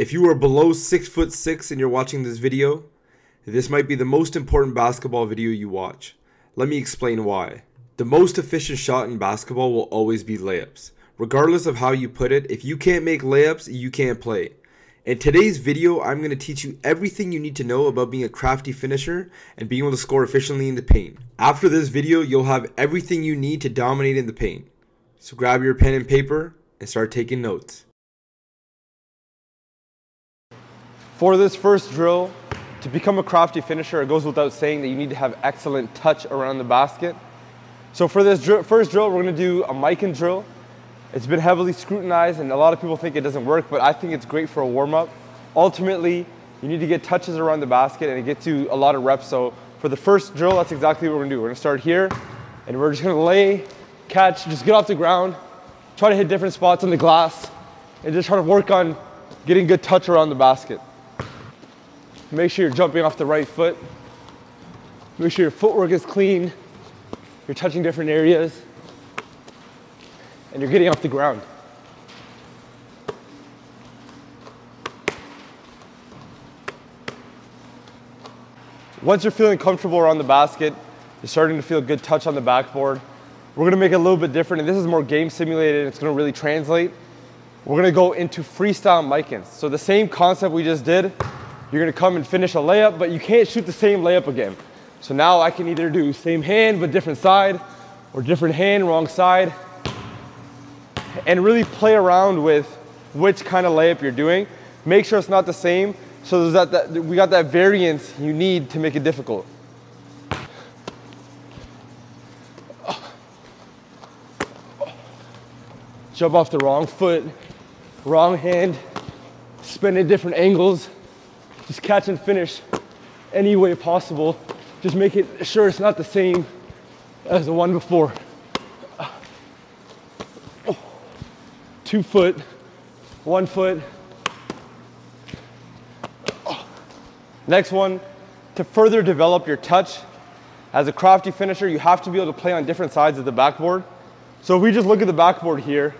If you are below 6'6" and you're watching this video, this might be the most important basketball video you watch. Let me explain why. The most efficient shot in basketball will always be layups. Regardless of how you put it, if you can't make layups, you can't play. In today's video, I'm going to teach you everything you need to know about being a crafty finisher and being able to score efficiently in the paint. After this video, you'll have everything you need to dominate in the paint. So grab your pen and paper and start taking notes. For this first drill, to become a crafty finisher, it goes without saying that you need to have excellent touch around the basket. So for this first drill, we're going to do a mic-in drill. It's been heavily scrutinized and a lot of people think it doesn't work, but I think it's great for a warm-up. Ultimately, you need to get touches around the basket and it gets you a lot of reps. So for the first drill, that's exactly what we're going to do. We're going to start here and we're just going to lay, catch, just get off the ground, try to hit different spots on the glass, and just try to work on getting good touch around the basket. Make sure you're jumping off the right foot. Make sure your footwork is clean. You're touching different areas. And you're getting off the ground. Once you're feeling comfortable around the basket, you're starting to feel good touch on the backboard. We're gonna make it a little bit different, and this is more game simulated. It's gonna really translate. We're gonna go into freestyle mic-ins. So the same concept we just did, you're gonna come and finish a layup, but you can't shoot the same layup again. So now I can either do same hand, but different side, or different hand, wrong side, and really play around with which kind of layup you're doing. Make sure it's not the same, so there's we got that variance you need to make it difficult. Jump off the wrong foot, wrong hand, spin at different angles. Just catch and finish any way possible. Just make it sure it's not the same as the one before. 2 foot, 1 foot. Next one, to further develop your touch, as a crafty finisher, you have to be able to play on different sides of the backboard. So if we just look at the backboard here,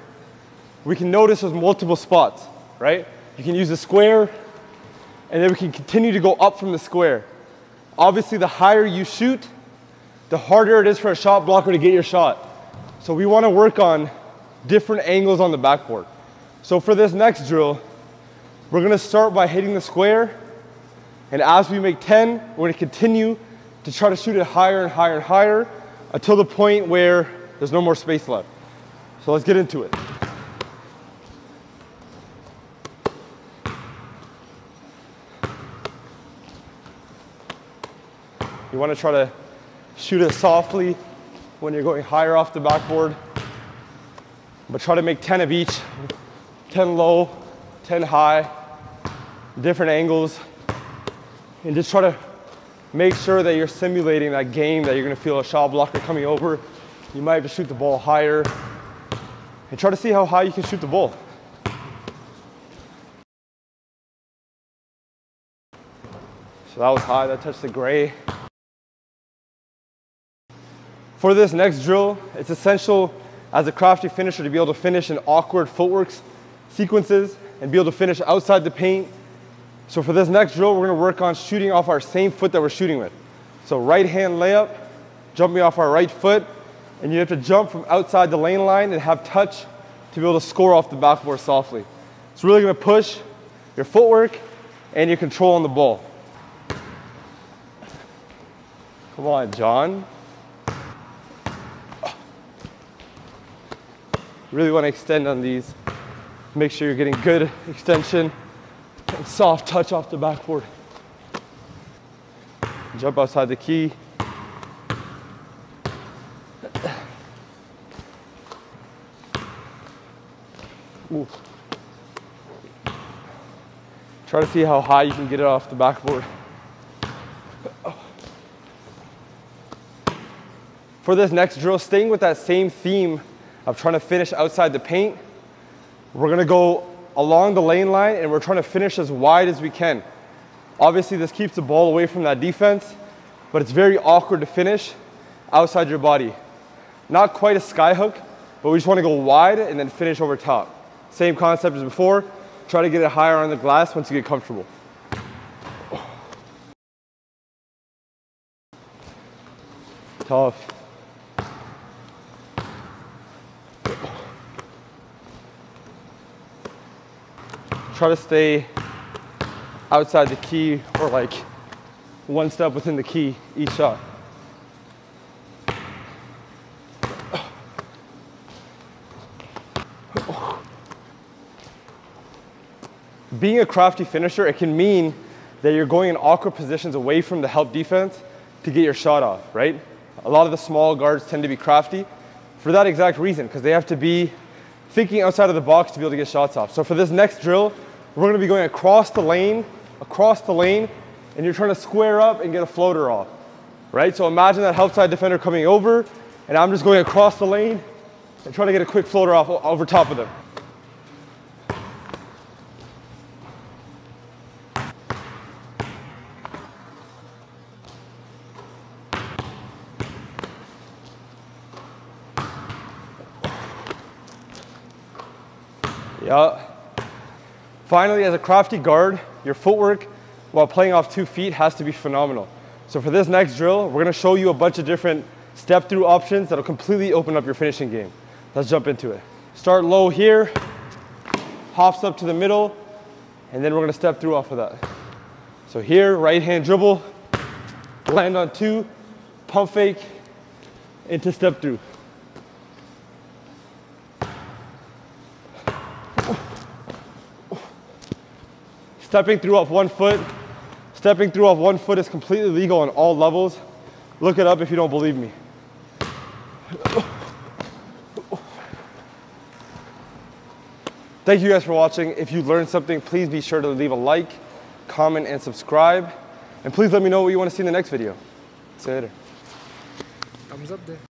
we can notice there's multiple spots, right? You can use the square, and then we can continue to go up from the square. Obviously, the higher you shoot, the harder it is for a shot blocker to get your shot. So we want to work on different angles on the backboard. So for this next drill, we're going to start by hitting the square, and as we make 10, we're going to continue to try to shoot it higher and higher and higher until the point where there's no more space left. So let's get into it. You want to try to shoot it softly when you're going higher off the backboard, but try to make 10 of each, 10 low, 10 high, different angles, and just try to make sure that you're simulating that game that you're going to feel a shot blocker coming over. You might have to shoot the ball higher, and try to see how high you can shoot the ball. So that was high, that touched the gray. For this next drill, it's essential as a crafty finisher to be able to finish in awkward footwork sequences and be able to finish outside the paint. So for this next drill, we're going to work on shooting off our same foot that we're shooting with. So right hand layup, jumping off our right foot, and you have to jump from outside the lane line and have touch to be able to score off the backboard softly. It's really going to push your footwork and your control on the ball. Come on, John. Really want to extend on these. Make sure you're getting good extension and soft touch off the backboard. Jump outside the key. Ooh. Try to see how high you can get it off the backboard. For this next drill, staying with that same theme of trying to finish outside the paint, we're gonna go along the lane line and we're trying to finish as wide as we can. Obviously this keeps the ball away from that defense, but it's very awkward to finish outside your body. Not quite a sky hook, but we just want to go wide and then finish over top. Same concept as before. try to get it higher on the glass once you get comfortable. Tough. Try to stay outside the key or like one step within the key each shot. Being a crafty finisher, it can mean that you're going in awkward positions away from the help defense to get your shot off, right? A lot of the small guards tend to be crafty for that exact reason, because they have to be thinking outside of the box to be able to get shots off. So for this next drill, we're gonna be going across the lane, and you're trying to square up and get a floater off, right? So imagine that help side defender coming over, and I'm just going across the lane and trying to get a quick floater off over top of them. Yeah. Finally, as a crafty guard, your footwork while playing off 2 feet has to be phenomenal. So for this next drill, we're gonna show you a bunch of different step through options that'll completely open up your finishing game. Let's jump into it. Start low here, hops up to the middle, and then we're gonna step through off of that. So here, right hand dribble, land on 2, pump fake, into step through. Stepping through off 1 foot. Stepping through off 1 foot is completely legal on all levels. Look it up if you don't believe me. Thank you guys for watching. If you learned something, please be sure to leave a like, comment, and subscribe. And please let me know what you want to see in the next video. See you later. Thumbs up there.